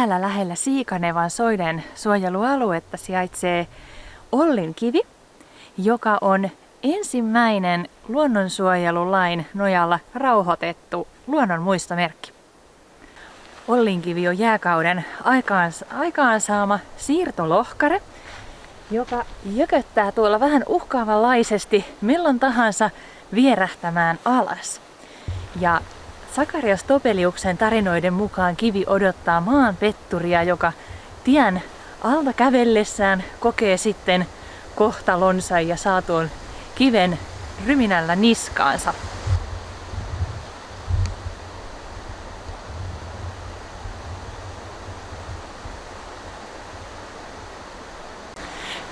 Täällä lähellä Siikanevan soiden suojelualuetta sijaitsee Ollinkivi, joka on ensimmäinen luonnonsuojelulain nojalla rauhoitettu luonnonmuistomerkki. Ollinkivi on jääkauden aikaansaama siirtolohkare, joka jököttää tuolla vähän uhkaavanlaisesti milloin tahansa vierähtämään alas. Ja Sakarias Topeliuksen tarinoiden mukaan kivi odottaa maanpetturia, joka tien alta kävellessään kokee sitten kohtalonsa ja saa tuon kiven ryminällä niskaansa.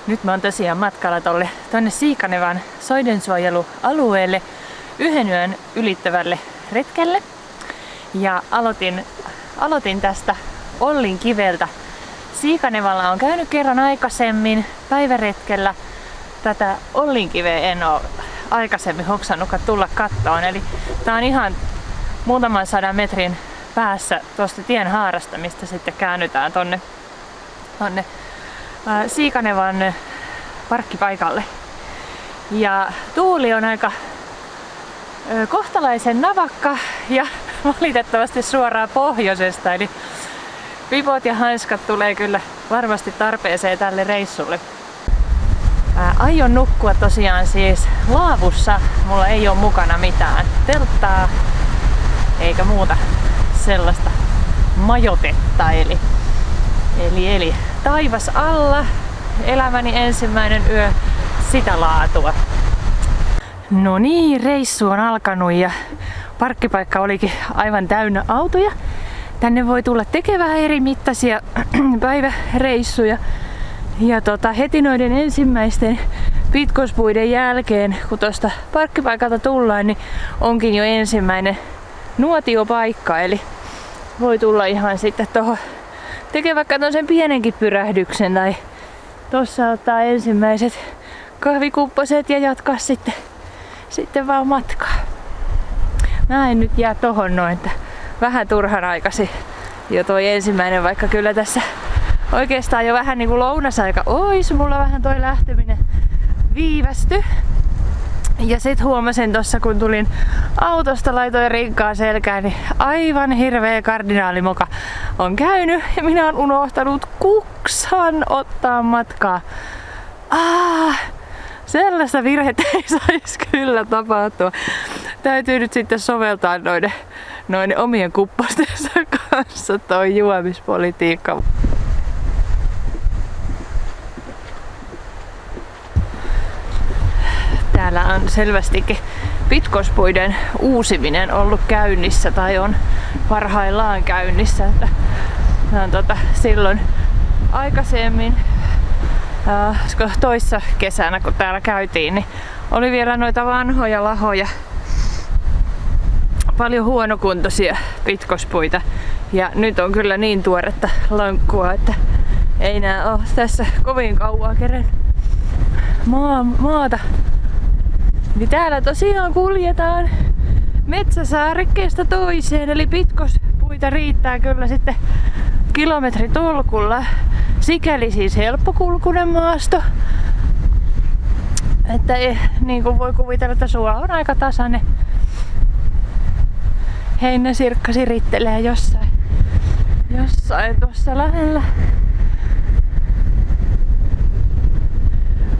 Nyt mä oon tosiaan matkalla tonne Siikanevan soidensuojelualueelle yhden yön ylittävälle retkelle. Ja aloitin tästä Ollinkiveltä. Siikanevalla on käynyt kerran aikaisemmin päiväretkellä. Tätä Ollinkiveä en oo aikaisemmin hoksannutkaan tulla kattoon. Eli tää on ihan muutaman 100 metrin päässä tuosta tien haarasta, mistä sitten käännytään tonne Siikanevan parkkipaikalle. Ja tuuli on aika kohtalaisen navakka ja valitettavasti suoraan pohjoisesta, eli pipot ja hanskat tulee kyllä varmasti tarpeeseen tälle reissulle. Aion nukkua tosiaan siis laavussa, mulla ei ole mukana mitään telttaa eikä muuta sellaista majotetta, eli taivas alla, elämäni ensimmäinen yö, sitä laatua. No niin, reissu on alkanut ja parkkipaikka olikin aivan täynnä autoja. Tänne voi tulla tekemään eri mittaisia päiväreissuja. Ja heti noiden ensimmäisten pitkospuiden jälkeen, kun tuosta parkkipaikalta tullaan, niin onkin jo ensimmäinen nuotiopaikka. Eli voi tulla ihan sitten tuohon tekee vaikka sen pienenkin pyrähdyksen tai tossa ottaa ensimmäiset kahvikupposet ja jatkaa sitten vaan matkaa. Mä en nyt jää tohon noin, että vähän turhan aikaisin jo toi ensimmäinen, vaikka kyllä tässä oikeastaan jo vähän niinku lounasaika ois. Mulla vähän toi lähteminen viivästy. Ja sit huomasin tossa, kun tulin autosta, laitoin rinkaa selkään, niin aivan hirveä kardinaalimoka on käynyt ja minä olen unohtanut kuksan ottaa matkaa. Sellaista virhettä ei saisi kyllä tapahtua. Täytyy nyt sitten soveltaa noiden omien kuppostensa kanssa toi juomispolitiikka. Täällä on selvästikin pitkospuiden uusiminen ollut käynnissä tai on parhaillaan käynnissä. Silloin aikaisemmin, toissa kesänä kun täällä käytiin, niin oli vielä noita vanhoja lahoja, paljon huonokuntoisia pitkospuita. Ja nyt on kyllä niin tuoretta lankkua, että ei nää ole tässä kovin kauaa kerran maata. Niin täällä tosiaan kuljetaan metsäsaarekkeesta toiseen, eli pitkospuita riittää kyllä sitten kilometritolkulla. Sikäli siis helppokulkunen maasto. Että niin kuin voi kuvitella, että suo on aika tasainen. Heinäsirkka sirittelee jossain tuossa lähellä.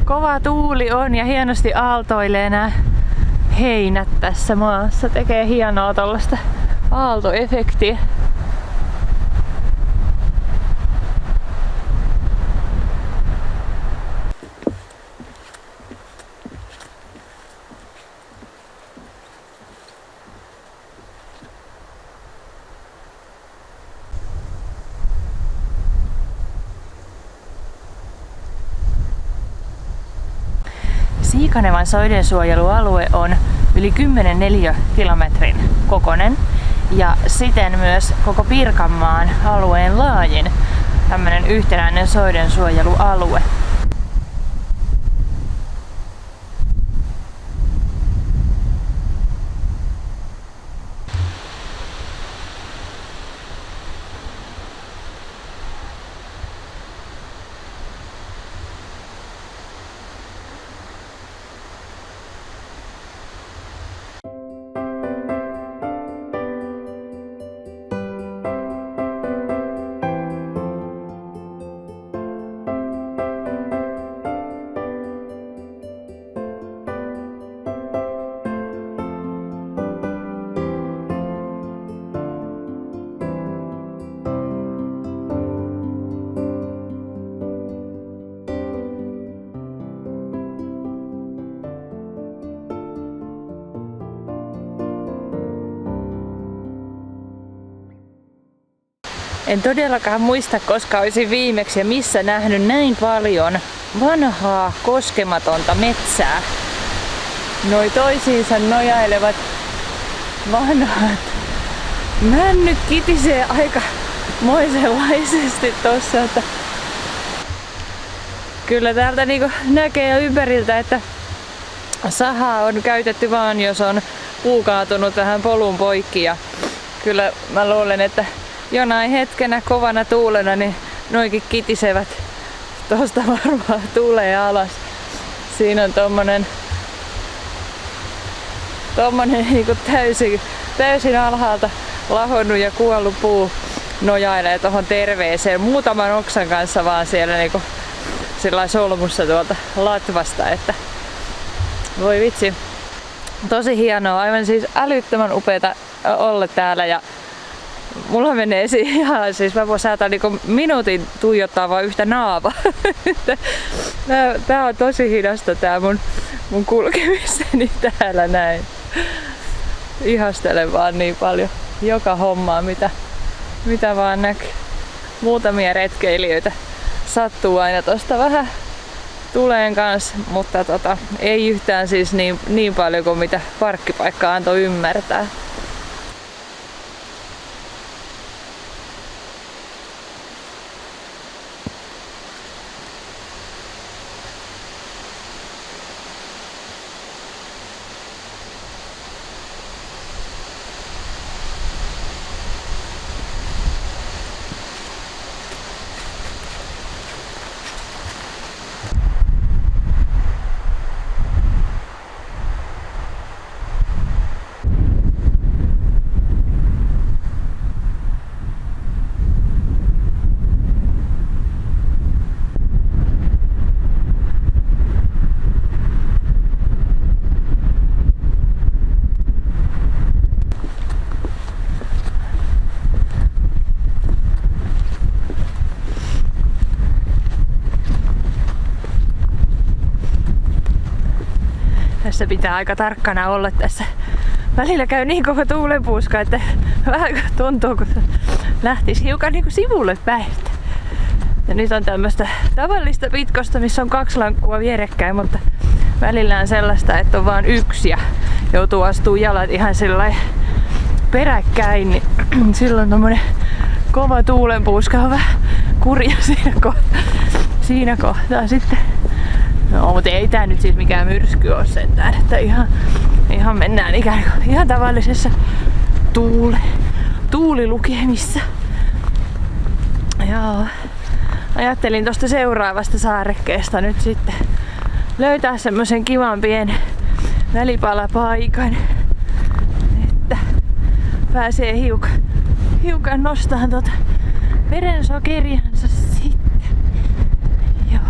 Kova tuuli on ja hienosti aaltoilee nämä heinät tässä maassa. Tekee hienoa tollaista aaltoefektiä. Siikanevan soidensuojelualue on yli 10 neliökilometrin kokoinen ja siten myös koko Pirkanmaan alueen laajin tämmöinen yhtenäinen soidensuojelualue. En todellakaan muista, koska olisin viimeksi ja missä nähnyt näin paljon vanhaa koskematonta metsää. Noi toisiinsa nojailevat vanhat männyt kitisee aika moisenlaisesti tossa, että kyllä täältä niinku näkee ympäriltä, että sahaa on käytetty vaan, jos on puu kaatunut tähän polun poikki. Ja kyllä mä luulen, että jonain hetkenä kovana tuulena niin noikin kitisevät tosta varmaan tulee alas. Siinä on tommonen niinku täysin alhaalta lahonnut ja kuollut puu nojailee tohon terveeseen muutaman oksan kanssa vaan siellä niinku sillä solmussa tuolta latvasta, että voi vitsi. Tosi hienoa, aivan siis älyttömän upeeta olla täällä ja mulla menee ihan, siis mä voin saada niinku minuutin tuijottaa vaan yhtä naavaa. Tää on tosi hidasta tää mun kulkemiseni täällä näin. Ihastelen vaan niin paljon joka hommaa mitä vaan näkyy. Muutamia retkeilijöitä sattuu aina tosta vähän tuleen kanssa, mutta ei yhtään siis niin paljon kuin mitä parkkipaikka antoi ymmärtää. Tässä pitää aika tarkkana olla tässä. Välillä käy niin kova tuulenpuuska, että vähän tuntuu, kun lähtisi hiukan niin kuin sivulle päin. Ja nyt on tämmöistä tavallista pitkosta, missä on 2 lankkua vierekkäin, mutta välillä on sellaista, että on vain yksi ja joutuu astuu jalat ihan sellainen peräkkäin, niin silloin tommonen kova tuulenpuuska on vähän kurja siinä kohtaa sitten. No, mutta ei tää nyt siis mikään myrsky oo sentään, että ihan mennään ihan tavallisessa tuulilukemissa. Joo. Ajattelin tosta seuraavasta saarekkeesta nyt sitten löytää semmosen kivan pienen välipalapaikan, että pääsee hiukan nostamaan verensokeriansa sitten. Joo.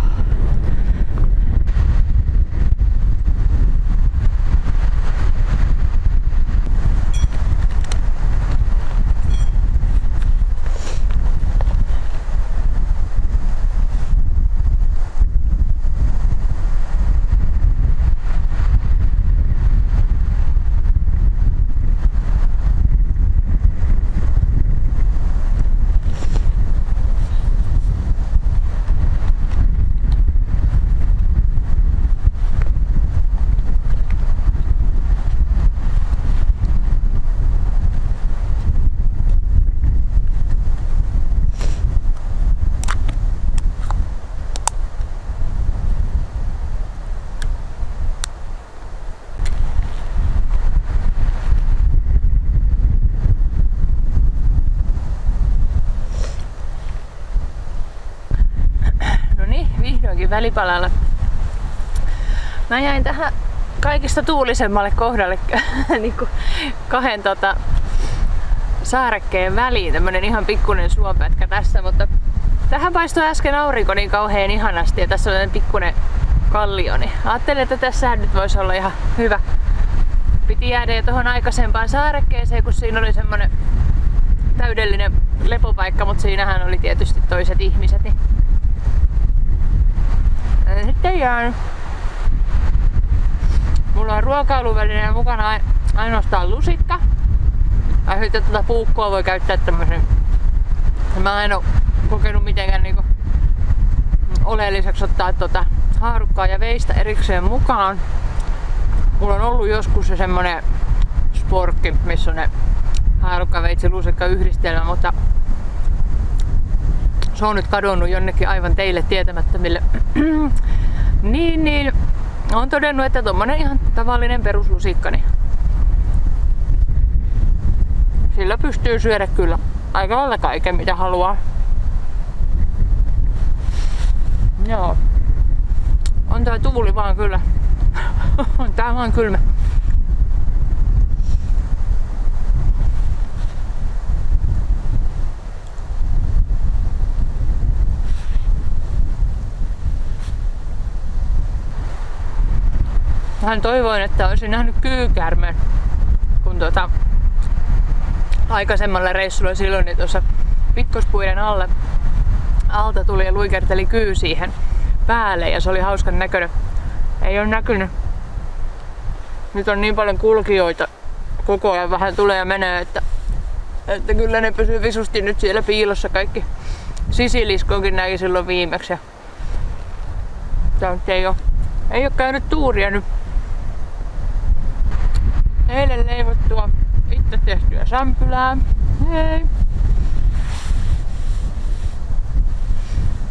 Välipalalla. Mä jäin tähän kaikista tuulisemmalle kohdalle niin kuin 2 saarekkeen väliin, tämmönen ihan pikkunen suopätkä tässä, mutta tähän paistoi äsken aurinko niin kauhean ihanasti ja tässä on tämmönen pikkunen kallio, niin ajattelin, että tässä nyt voisi olla ihan hyvä. Piti jäädä jo tuohon aikaisempaan saarekkeeseen, kun siinä oli semmonen täydellinen lepopaikka, mutta siinähän oli tietysti toiset ihmiset. Niin sitten jäänyt. Mulla on ruokailuvälineen mukana ainoastaan lusikka. Ja sitten puukkoa voi käyttää tämmösen Mä en oo kokenut mitenkään niinku oleelliseksi ottaa haarukkaa ja veistä erikseen mukaan. Mulla on ollut joskus se semmonen sporkki, missä on ne haarukka, veitsi, lusikka yhdistelmä, mutta se on nyt kadonnut jonnekin aivan teille tietämättömille. niin, on todennut, että tommonen ihan tavallinen peruslusikka, niin sillä pystyy syödä kyllä aika lailla kaiken mitä haluaa. Joo. On tää tuuli vaan kyllä. On tää vaan kylmä. Vähän toivoin, että olisin nähnyt kyykäärmeen, kun aikaisemmalla reissulla silloin niin tuossa pitkospuiden alta tuli ja luikerteli kyy siihen päälle ja se oli hauskan näköinen. Ei ole näkynyt. Nyt on niin paljon kulkijoita koko ajan vähän tulee ja menee, että kyllä ne pysyy visusti nyt siellä piilossa kaikki. Sisiliskoonkin näki silloin viimeksi. Ja ei ole käynyt tuuria nyt. Eilen leivottua itse tehtyä sämpylää. Hei.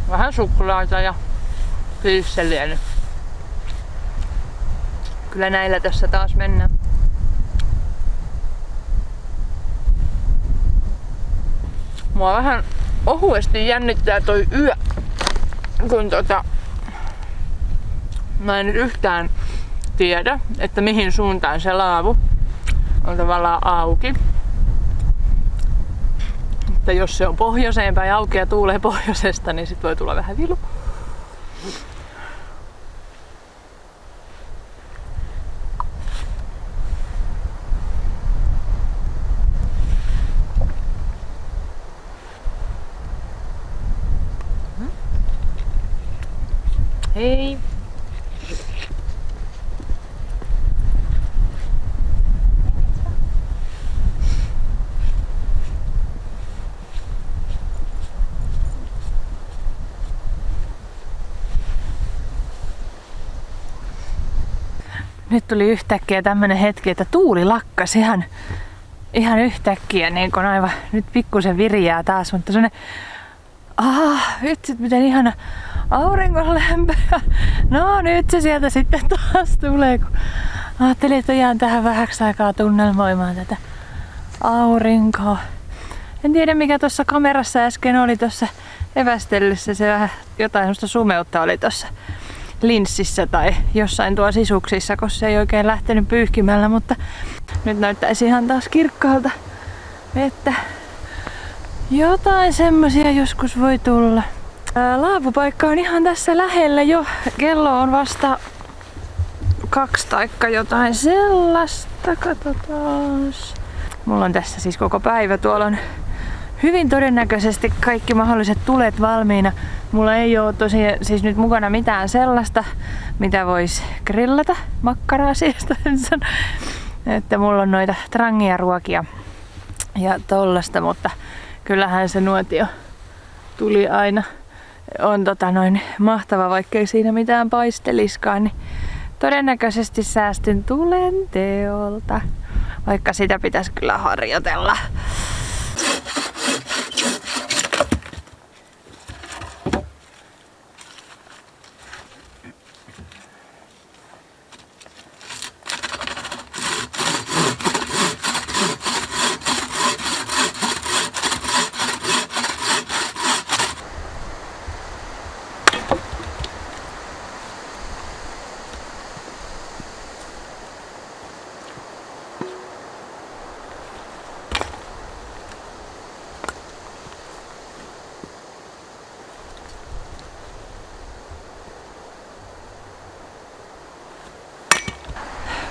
Vähän suklaata ja pilsseliä nyt. Kyllä näillä tässä taas mennään. Mua vähän ohuesti jännittää toi yö, kun mä en nyt yhtään tiedä, että mihin suuntaan se laavu on tavallaan auki. Että jos se on pohjoiseen päin auki ja tuulee pohjoisesta, niin sit voi tulla vähän vilu. Hei! Nyt tuli yhtäkkiä tämmönen hetki, että tuuli lakkasi ihan yhtäkkiä, niin kun aivan nyt pikkusen viriää taas, mutta semmonen vitsit miten ihana auringon lämpöä. No nyt se sieltä sitten taas tulee, kun ajattelin, että jään tähän vähäksi aikaa tunnelmoimaan tätä aurinkoa. En tiedä mikä tuossa kamerassa äsken oli tuossa evästellyssä, se vähän jotain semmoista sumeutta oli tuossa linssissä tai jossain tuo sisuksissa, koska se ei oikein lähtenyt pyyhkimällä, mutta nyt näyttäisi ihan taas kirkkaalta, että jotain semmosia joskus voi tulla. Laavupaikka on ihan tässä lähellä jo. Kello on vasta 2 taikka jotain sellaista. Katsotaan. Mulla on tässä siis koko päivä. Tuolla on hyvin todennäköisesti kaikki mahdolliset tulet valmiina. Mulla ei oo tosiaan siis nyt mukana mitään sellaista, mitä vois grillata. Makkaraa siis. Että mulla on noita trangia ruokia ja tollasta, mutta kyllähän se nuotio tuli aina. On mahtava, vaikka ei siinä mitään paisteliskaan, niin todennäköisesti säästyn tulen teolta. Vaikka sitä pitäisi kyllä harjoitella.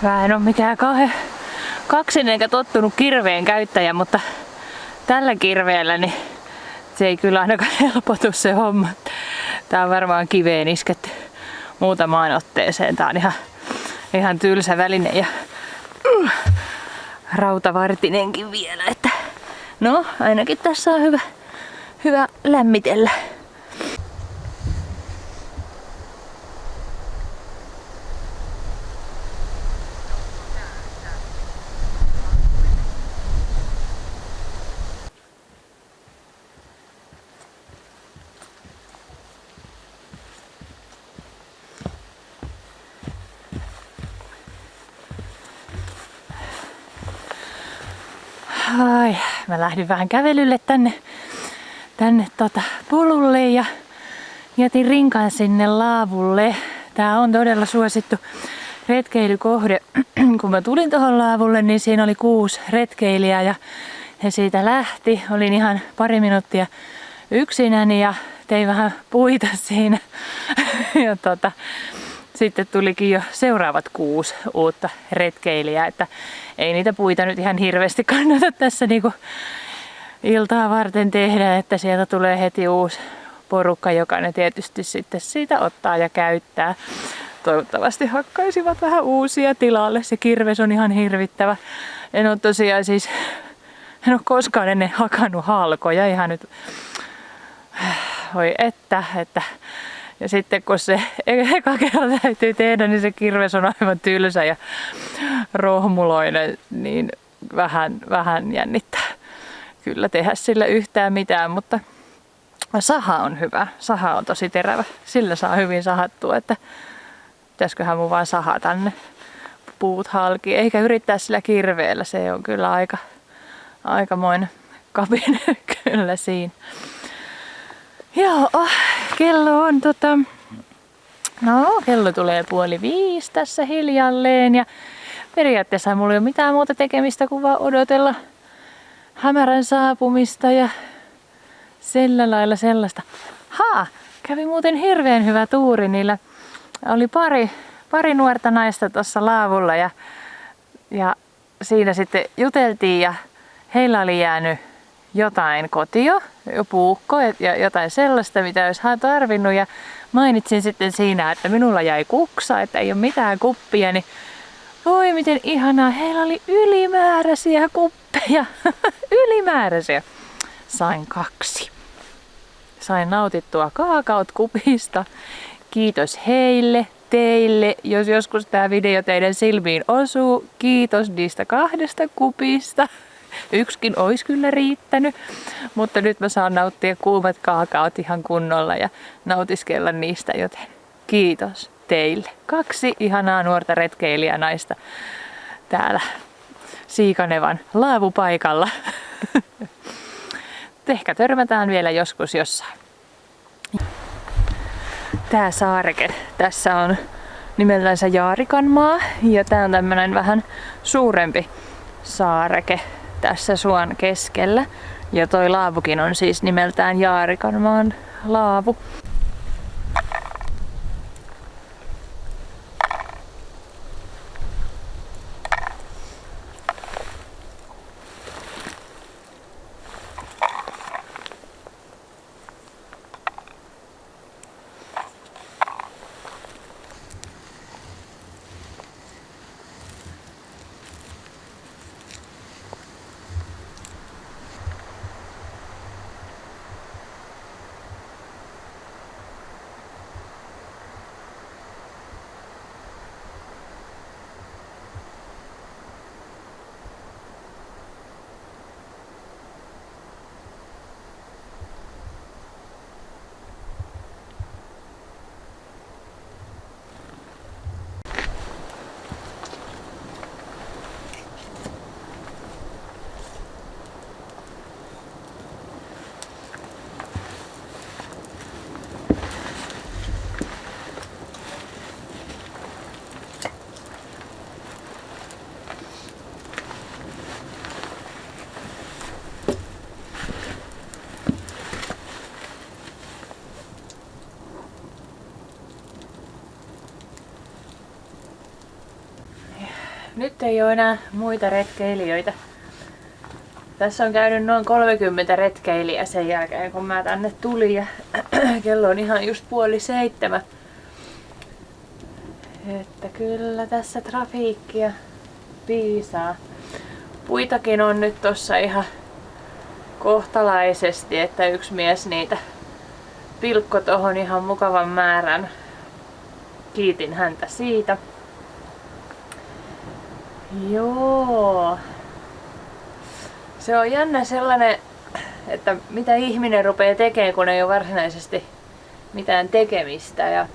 Mä en oo mikään kauhean kaksinen eikä tottunut kirveen käyttäjä, mutta tällä kirveellä niin se ei kyllä ainakaan helpotu se homma. Tää on varmaan kiveen isketty muutamaan otteeseen. Tää on ihan tylsä väline ja rautavartinenkin vielä. Että no ainakin tässä on hyvä lämmitellä. Ai, mä lähdin vähän kävelylle tänne polulle ja jätin rinkan sinne laavulle. Tää on todella suosittu retkeilykohde. Kun mä tulin tuohon laavulle, niin siinä oli 6 retkeilijää ja he siitä lähti. Olin ihan pari minuuttia yksinäni ja tein vähän puita siinä. Ja sitten tulikin jo seuraavat 6 uutta retkeilijää, että ei niitä puita nyt ihan hirveästi kannata tässä niinku iltaa varten tehdä, että sieltä tulee heti uusi porukka, joka ne tietysti sitten siitä ottaa ja käyttää. Toivottavasti hakkaisivat vähän uusia tilalle. Se kirves on ihan hirvittävä. En ole tosiaan en ole koskaan ennen hakannut halkoja ihan nyt. Voi että. Ja sitten kun se eka kerran täytyy tehdä, niin se kirves on aivan tylsä ja rohmuloinen, niin vähän jännittää kyllä tehdä sillä yhtään mitään, mutta saha on hyvä. Saha on tosi terävä. Sillä saa hyvin sahattua, että pitäisiköhän mun vaan sahata ne puut halki, eikä yrittää sillä kirveellä. Se on kyllä aikamoinen kapine kyllä siinä. Joo, kello on kello tulee 4:30 tässä hiljalleen ja periaatteessa mulla ei ole mitään muuta tekemistä kuin vaan odotella hämärän saapumista ja sillä lailla sellaista. Kävi muuten hirveän hyvä tuuri, niillä oli pari nuorta naista tuossa laavulla ja siinä sitten juteltiin ja heillä oli jäänyt jotain kotia, puukko ja jotain sellaista, mitä olisi tarvinnut. Ja mainitsin sitten siinä, että minulla jäi kuksa, että ei ole mitään kuppia, niin voi miten ihanaa, heillä oli ylimääräisiä kuppeja. Ylimääräisiä. Sain 2. Sain nautittua kaakaot kupista. Kiitos heille, teille, jos joskus tämä video teidän silmiin osuu. Kiitos niistä 2 kupista. Yksikin olisi kyllä riittänyt, mutta nyt mä saan nauttia kuumat kaakaot ihan kunnolla ja nautiskella niistä, joten kiitos teille. 2 ihanaa nuorta retkeilijänaista täällä Siikanevan laavupaikalla. Ehkä törmätään vielä joskus jossain. Tää saareke tässä on nimeltänsä Jaarikanmaa ja tää on tämmönen vähän suurempi saareke tässä suon keskellä. Ja toi laavukin on siis nimeltään Jaarikanmaan laavu. Nyt ei ole enää muita retkeilijöitä. Tässä on käynyt noin 30 retkeilijää sen jälkeen kun mä tänne tulin ja kello on ihan just 6:30. Että kyllä tässä trafiikkia piisaa. Puitakin on nyt tossa ihan kohtalaisesti, että yksi mies niitä pilkko tohon ihan mukavan määrän. Kiitin häntä siitä. Joo. Se on jännä sellainen, että mitä ihminen rupeaa tekemään, kun ei ole varsinaisesti mitään tekemistä. Ja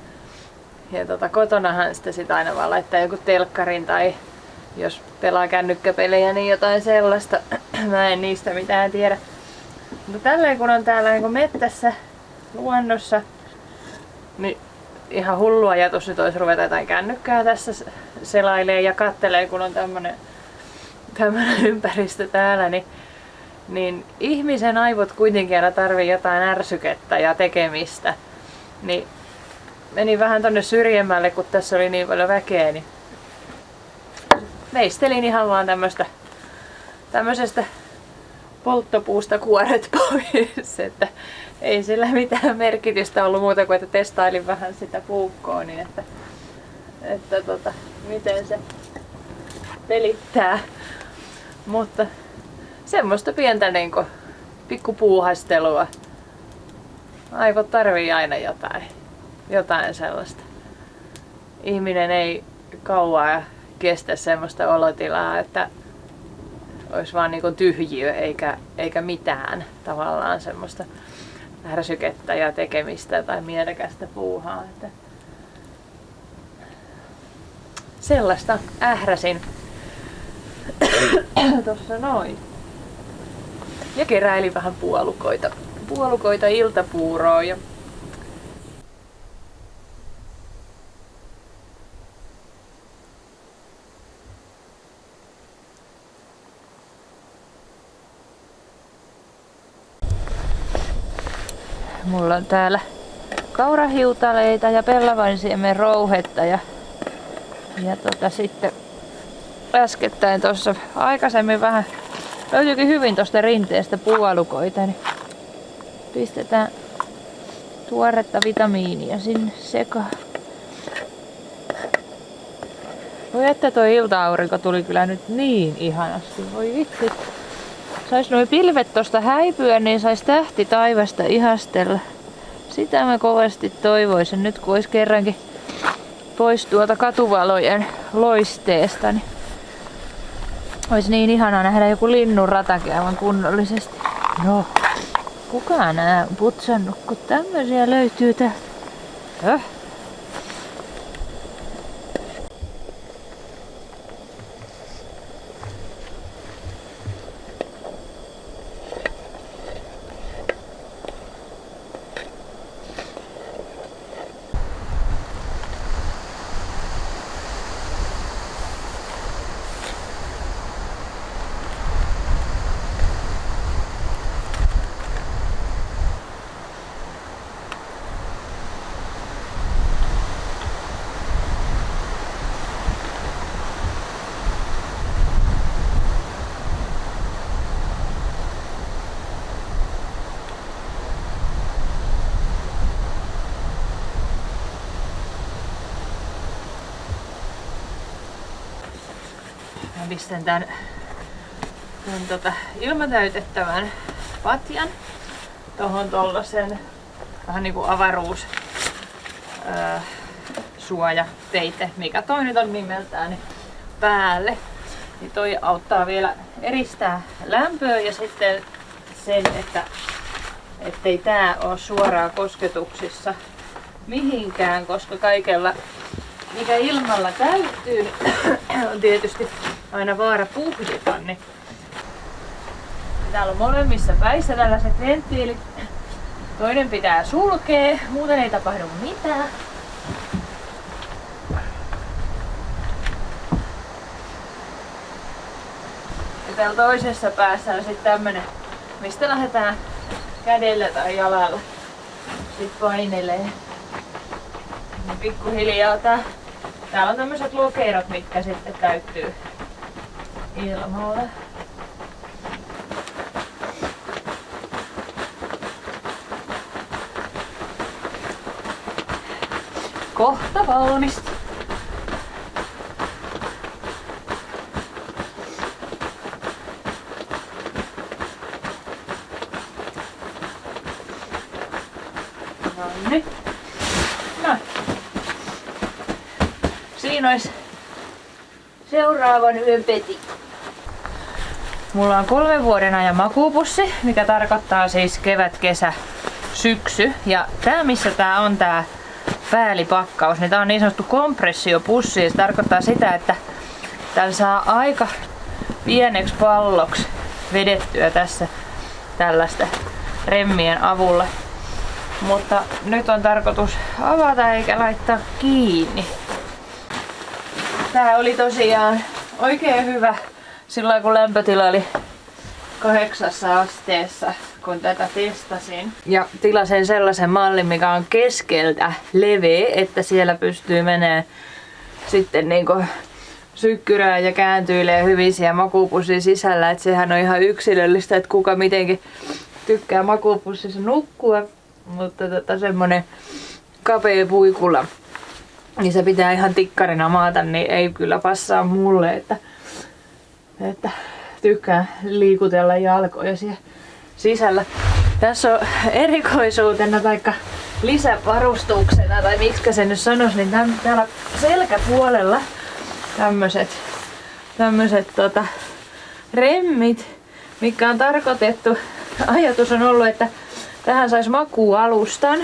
kotonahan sitä sit aina vaan laittaa joku telkkarin tai jos pelaa kännykkäpelejä, niin jotain sellaista. Mä en niistä mitään tiedä. Mutta tälleen kun on täällä niin mettässä, luonnossa, niin ihan hullu ajatus nyt olisi ruveta jotain kännykkää tässä selailee ja kattelee, kun on tämmönen ympäristö täällä, niin ihmisen aivot kuitenkin aina tarvii jotain ärsykettä ja tekemistä. Niin menin vähän tonne syrjemmälle, kun tässä oli niin paljon väkeä, niin veistelin ihan vaan tämmöisestä polttopuusta kuoret pois, että ei sillä mitään merkitystä ollut muuta kuin, että testailin vähän sitä puukkoa, niin että miten se pelittää. Mutta semmoista pientä niinku pikkupuuhastelua. Aivot tarvii aina jotain sellaista. Ihminen ei kauaa kestä semmoista olotilaa, että olisi vaan niinku tyhjiö eikä mitään tavallaan semmoista ärsykettä ja tekemistä tai mielekästä puuhaa. Että sellaista ähräsin tossa noin. Ja keräilin vähän puolukoita iltapuuroon. Ja mulla on täällä kaurahiutaleita ja pellavansiemen rouhetta ja sitten äskettäin tuossa aikaisemmin vähän löytyikin hyvin tuosta rinteestä puolukoita, niin pistetään tuoretta vitamiinia sinne sekaan. Voi että toi ilta-aurinko tuli kyllä nyt niin ihanasti, voi vitsi. Sais nuo pilvet tosta häipyä, niin sais tähti taivasta ihastella. Sitä mä kovasti toivoisin nyt, kun olisi kerrankin pois tuolta katuvalojen loisteesta, niin olisi niin ihanaa nähdä joku linnun ratakin aivan kunnollisesti. No, kukaan nää putsannut, kun tämmösiä löytyy täältä. Mä pistän tän ilmatäytettävän patjan tohon tollasen vähän niinku avaruus suojapeite, mikä toi nyt on nimeltään, niin päälle. Niin toi auttaa vielä eristää lämpöä ja sitten sen, että ettei tää oo suoraan kosketuksissa mihinkään, koska kaikella mikä ilmalla täyttyy, on tietysti aina vaara puhdita. Niin. Täällä on molemmissa päissä tällaiset venttiilit. Toinen pitää sulkea, muuten ei tapahdu mitään. Ja täällä toisessa päässä on sitten tämmönen, mistä lähdetään kädellä tai jalalla sit painelee. Niin pikkuhiljaa täällä on tämmöiset lokerot, mitkä sitten täyttyy ilmalla. Kohta valmis. ois seuraavan yön peti. Mulla on 3 vuoden ajan makuupussi, mikä tarkoittaa siis kevät, kesä, syksy. Ja tää missä tää on tää päällipakkaus, niin tää on niin sanottu kompressiopussi. Ja se tarkoittaa sitä, että täällä saa aika pieneksi palloksi vedettyä tässä tällaista remmien avulla. Mutta nyt on tarkoitus avata eikä laittaa kiinni. Tää oli tosiaan oikein hyvä silloin kun lämpötila oli 8 asteessa, kun tätä testasin. Ja tilasin sellaisen mallin, mikä on keskeltä leveä, että siellä pystyy menemään sitten niinku sykkyrää ja kääntyilee hyvin siellä makuupussin sisällä. Et sehän on ihan yksilöllistä, että kuka mitenkin tykkää makuupussissa nukkua. Mutta semmonen kapea puikula, niin se pitää ihan tikkarina maata, niin ei kyllä passaa mulle, että tykkään liikutella jalkoja siellä sisällä. Tässä on erikoisuutena taikka lisävarustuksena, tai miksikä se nyt sanois, niin täällä selkäpuolella tämmöset remmit, mikä on tarkoitettu. Ajatus on ollut, että tähän sais makuualustan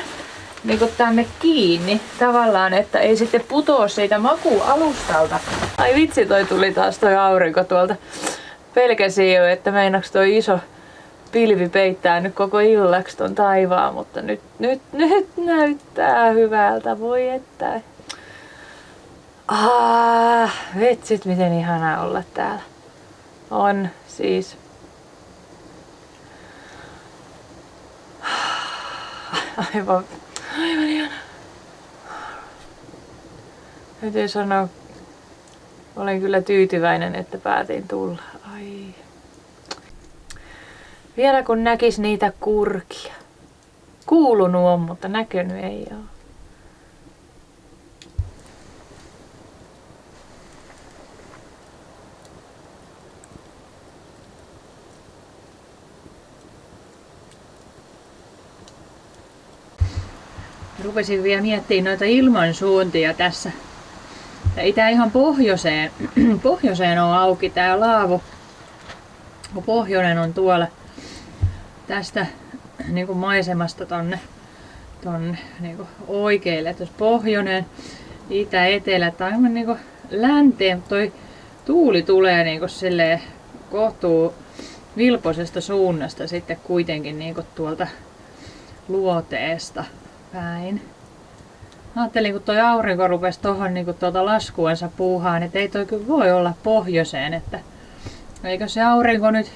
niin tänne kiinni tavallaan, että ei sitten putoa siitä makuualustalta. Ai vitsi, tuli taas toi aurinko tuolta. Pelkäsin jo, että meinaks toi iso pilvi peittää nyt koko illaksi ton taivaan, mutta nyt näyttää hyvältä, voi että. Vitsit, miten ihanaa olla täällä. On siis. Aivan ihana. Täytyy sanoa, olen kyllä tyytyväinen, että päätin tulla. Ai. Vielä kun näkis niitä kurkia. Kuulunut on, mutta näkynyt ei oo. Rupesin vielä miettimään noita ilmansuuntia tässä. Ei tää ihan pohjoiseen on auki tää Laavo. Kun pohjoinen on tuolla tästä niin kuin maisemasta tonne niin kuin oikealle. Tuossa pohjoinen, itä, etelä tai aivan niin kuin länteen. Toi tuuli tulee niin kuin silleen kohtuu vilposesta suunnasta sitten kuitenkin niin kuin tuolta luoteesta päin. Ajattelin, kun toi aurinko rupesi tohon niin tuolta laskuensa puuhaan, että ei toi kyllä voi olla pohjoiseen, että eikö se aurinko nyt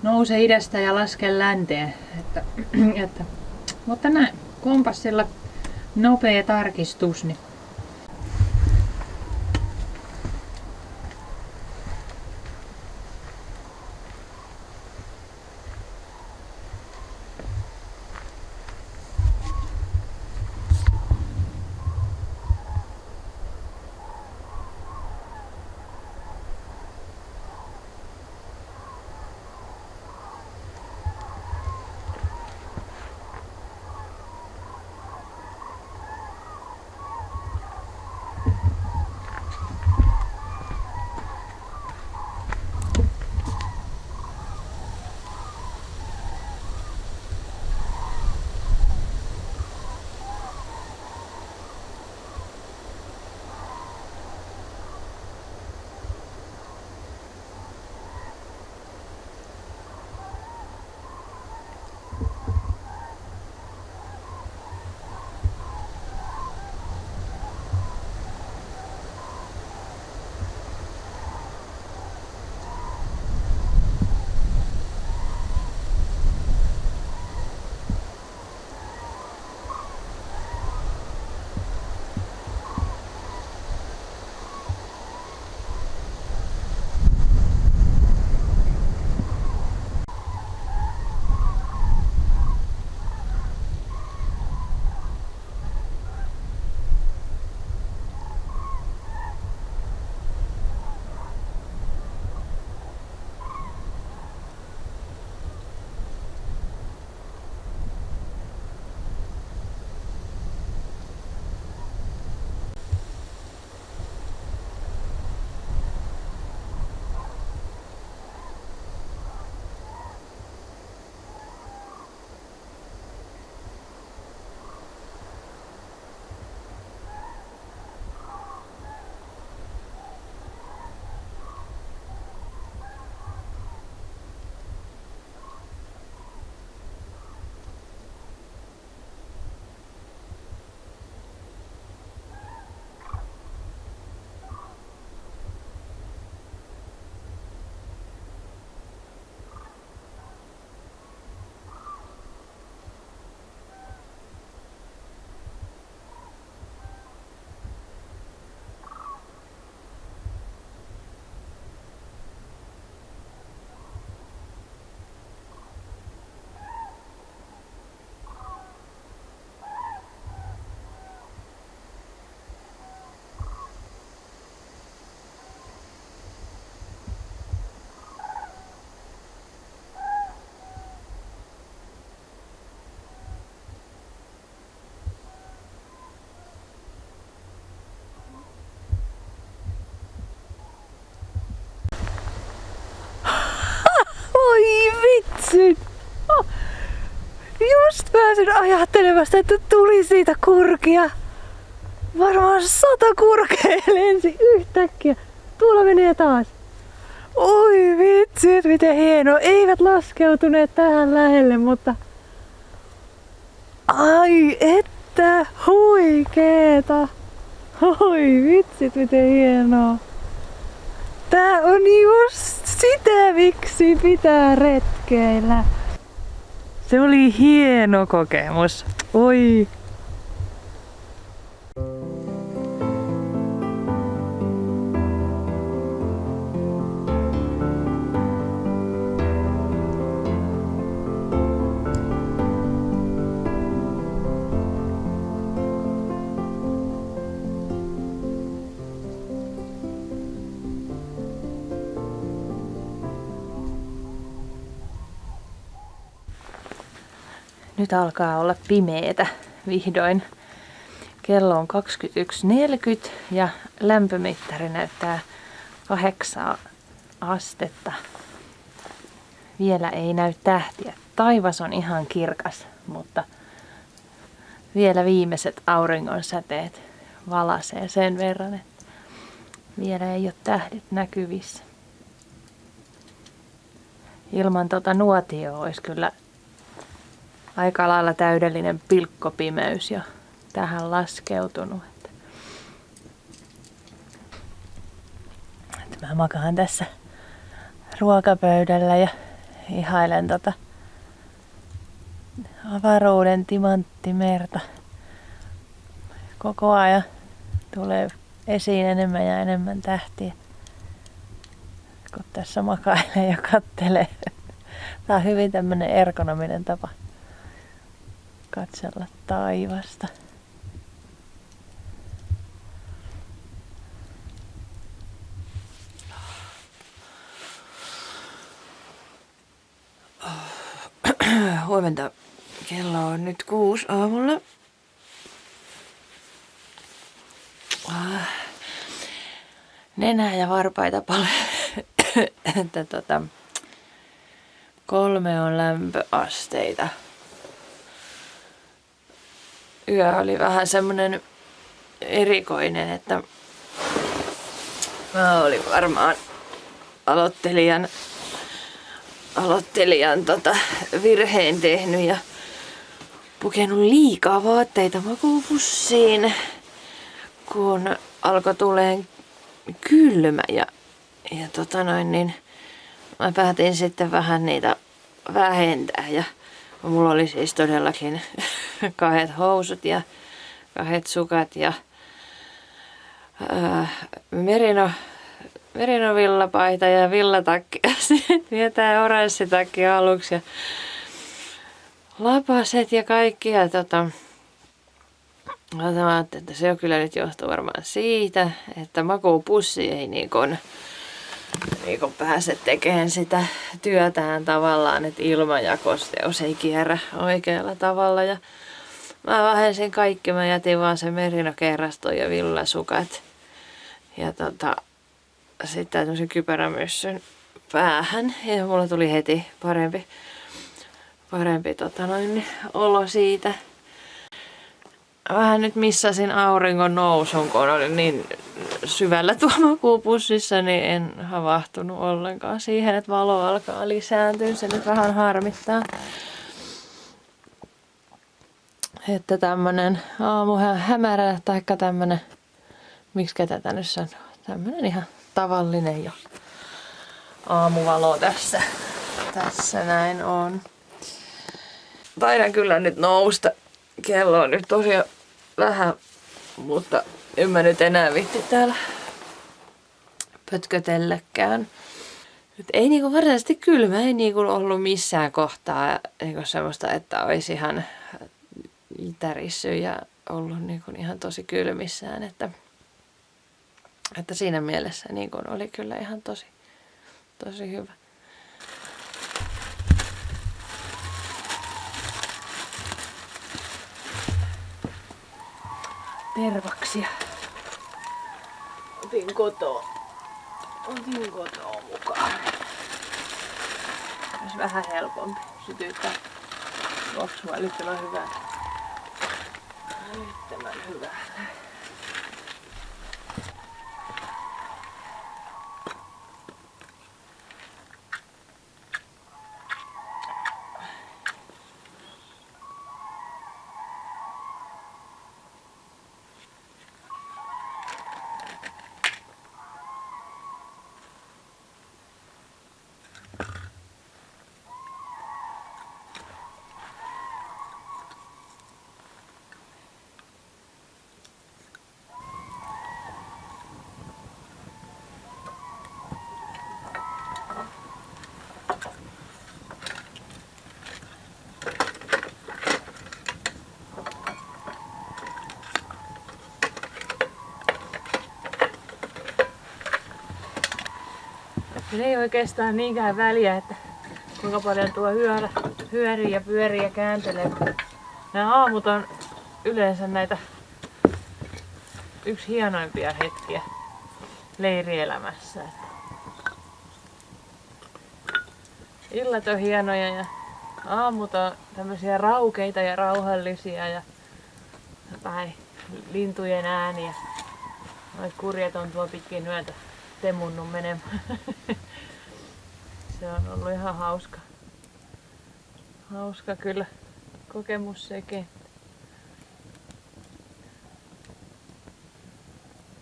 nouse idästä ja laske länteen. Mutta näin, kompassilla nopea tarkistus. Niin vitsi! Oh, just pääsin ajattelemasta, että tuli siitä kurkia. Varmaan 100 kurkea lensi yhtäkkiä. Tuolla menee taas. Oi vitsi, miten hieno. Eivät laskeutuneet tähän lähelle, mutta... Ai että huikeeta. Oi vitsit, miten hienoa. Tää on just sitä, miksi pitää retkeillä. Se oli hieno kokemus. Oi. Nyt alkaa olla pimeetä vihdoin. Kello on 21.40 ja lämpömittari näyttää 8 astetta. Vielä ei näy tähtiä. Taivas on ihan kirkas, mutta vielä viimeiset auringonsäteet valaisee sen verran, että vielä ei ole tähdet näkyvissä. Ilman nuotioa olisi kyllä aika lailla täydellinen pilkkopimeys jo tähän laskeutunut. Että mä makaan tässä ruokapöydällä ja ihailen avaruuden timanttimerta. Koko ajan tulee esiin enemmän ja enemmän tähtiä, kun tässä makailee ja kattelee. Tää on hyvin tämmönen ergonominen tapa katsella taivasta. Huomenta. Kello on nyt 6 aamulla. Nenää ja varpaita paljon. Että 3 on lämpöasteita. Yö oli vähän semmonen erikoinen, että mä olin varmaan aloittelijan virheen tehnyt ja pukenut liikaa vaatteita makuupussiin, kun alkoi tuleen kylmä ja niin mä päätin sitten vähän niitä vähentää ja mulla oli siis todellakin 2 housut ja 2 sukat ja merinovillapaita ja villatakki ja sitten vielä oranssitakki aluksi ja lapaset ja kaikki ja mä ajattelin, että se on kyllä nyt johtuu varmaan siitä, että makuupussi ei niin pääse tekemään sitä työtään tavallaan, että ilma ja kosteus ei kierrä oikealla tavalla. Ja mä vähensin kaikki, mä jätin vaan sen merinokerraston ja villasukat. Ja sitten tämmöisen kypärämyssyn päähän. Ja mulla tuli heti parempi olo siitä. Vähän nyt missasin auringon nousun, kun oli niin syvällä tuo makuupussissa, niin en havahtunut ollenkaan siihen, että valo alkaa lisääntyä. Se nyt vähän harmittaa. Että tämmönen aamuhämärä taikka tämmönen, miksikä tätä nyt sanoo, tämmönen ihan tavallinen jo aamuvalo tässä. Tässä näin on. Taidan kyllä nyt nousta. Kello on nyt tosiaan vähän, mutta en mä nyt enää vitti täällä pötkötelläkään. Nyt ei niinku varsinaisesti kylmä, ei niinku ollut missään kohtaa niinku semmoista, että olisi ihan tärissyt ja ollut niinku ihan tosi kylmissään. Että siinä mielessä niinku oli kyllä ihan tosi hyvä. Tervaksia. Otin kotoa mukaan. Jos vähän helpompi sytyttää. Tuoksua älyttömän hyvältä. Älyttömän hyvältä. Sillä ei oikeastaan niinkään väliä, että kuinka paljon tuo hyörii ja pyörii ja kääntelee. Nämä aamut on yleensä näitä yksi hienoimpia hetkiä leirielämässä. Illat on hienoja ja aamut on tämmöisiä raukeita ja rauhallisia ja vähän lintujen ääniä. Noit kurjet on tuo pitkin yötä temunnut menemään. Se on ollut ihan hauska kyllä kokemus sekin.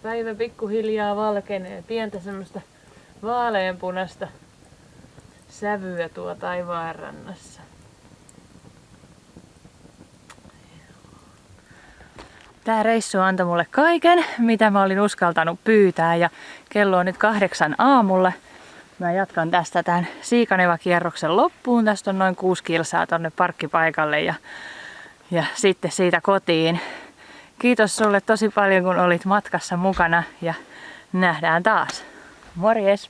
Päivä pikkuhiljaa valkenee, pientä semmoista vaaleanpunaista sävyä tuo taivaanrannassa. Tää reissu antoi mulle kaiken, mitä mä olin uskaltanut pyytää, ja kello on nyt 8 aamulla. Mä jatkan tästä tämän Siikaneeva-kierroksen loppuun. Tästä on noin 6 kilsaa tonne parkkipaikalle ja sitten siitä kotiin. Kiitos sulle tosi paljon, kun olit matkassa mukana, ja nähdään taas. Morjes!